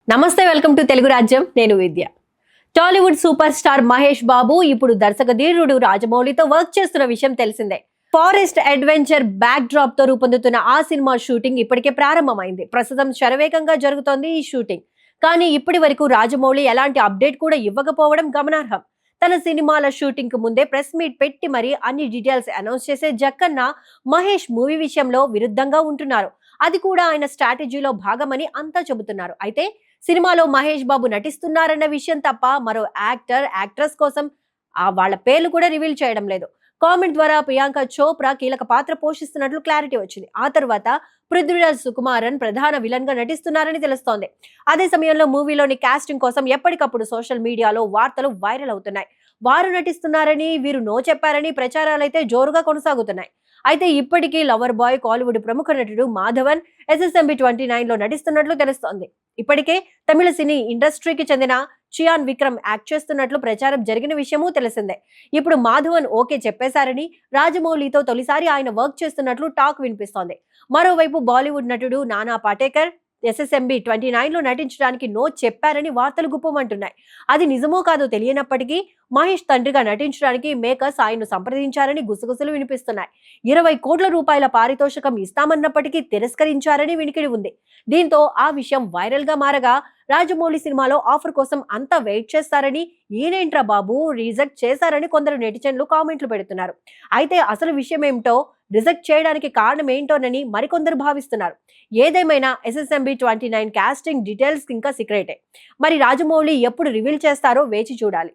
నమస్తే, welcome to Telugu రాజ్యం. నేను విద్య. టాలీవుడ్ సూపర్ స్టార్ మహేష్ బాబు ఇప్పుడు దర్శక ధీరుడు రాజమౌళితో వర్క్ చేస్తున్న విషయం తెలిసిందే. ఫారెస్ట్ అడ్వెంచర్ బ్యాక్ డ్రాప్ తో రూపొందుతున్న ఆ సినిమా షూటింగ్ ఇప్పటికే ప్రారంభమైంది. ప్రస్తుతం శరవేగంగా జరుగుతోంది ఈ షూటింగ్. కానీ ఇప్పటి వరకు రాజమౌళి ఎలాంటి అప్డేట్ కూడా ఇవ్వకపోవడం గమనార్హం. తన సినిమాల షూటింగ్ కు ముందే ప్రెస్ మీట్ పెట్టి మరి అన్ని డీటెయిల్స్ అనౌన్స్ చేసే జక్కన్న మహేష్ మూవీ విషయంలో విరుద్ధంగా ఉంటున్నారు. అది కూడా ఆయన స్ట్రాటజీలో భాగమని అంతా చెబుతున్నారు. అయితే సినిమాలో మహేష్ బాబు నటిస్తున్నారన్న విషయం తప్ప మరో యాక్ట్రెస్ కోసం వాళ్ళ పేర్లు కూడా రివీల్ చేయడం లేదు. కామెంట్ ద్వారా ప్రియాంక చోప్రా కీలక పాత్ర పోషిస్తున్నట్లు క్లారిటీ వచ్చింది. ఆ తర్వాత పృథ్వీరాజ్ సుకుమారన్ ప్రధాన విలన్ గా నటిస్తున్నారని తెలుస్తోంది. అదే సమయంలో మూవీలోని కాస్టింగ్ కోసం ఎప్పటికప్పుడు సోషల్ మీడియాలో వార్తలు వైరల్ అవుతున్నాయి. వారు నటిస్తున్నారని, వీరు నో చెప్పారని ప్రచారాలైతే జోరుగా కొనసాగుతున్నాయి. అయితే ఇప్పటికీ లవర్ బాయ్ కాలీవుడ్ ప్రముఖ నటుడు మాధవన్ SSMB 29 లో నటిస్తున్నట్లు తెలుస్తోంది. ఇప్పటికే తమిళ సినీ ఇండస్ట్రీకి చెందిన చియాన్ విక్రమ్ యాక్ట్ చేస్తున్నట్లు ప్రచారం జరిగిన విషయమూ తెలిసిందే. ఇప్పుడు మాధవన్ ఓకే చెప్పేశారని, రాజమౌళితో తొలిసారి ఆయన వర్క్ చేస్తున్నట్లు టాక్ వినిపిస్తోంది. మరోవైపు బాలీవుడ్ నటుడు నానా పాటేకర్ SSMB 29 లో నటించడానికి నో చెప్పారని వార్తలు గుప్పమంటున్నాయి. అది నిజమో కాదో తెలియనప్పటికీ మహేష్ తండ్రిగా నటించడానికి మేకర్స్ ఆయన్ను సంప్రదించారని గుసగుసలు వినిపిస్తున్నాయి. 20 కోట్ల రూపాయల పారితోషికం ఇస్తామన్నప్పటికీ తిరస్కరించారని వినికిడి ఉంది. దీంతో ఆ విషయం వైరల్ గా మారగా, రాజమౌళి సినిమాలో ఆఫర్ కోసం అంతా వెయిట్ చేస్తారని, ఈయనేంట్రా బాబు రిజెక్ట్ చేశారని కొందరు నెటిజన్లు కామెంట్లు పెడుతున్నారు. అయితే అసలు విషయం ఏమిటో, రిజెక్ట్ చేయడానికి కారణం ఏంటోనని మరికొందరు భావిస్తున్నారు. ఏదేమైనా SSMB 29 కాస్టింగ్ డీటెయిల్స్ ఇంకా సీక్రెటే. మరి రాజమౌళి ఎప్పుడు రివీల్ చేస్తారో వేచి చూడాలి.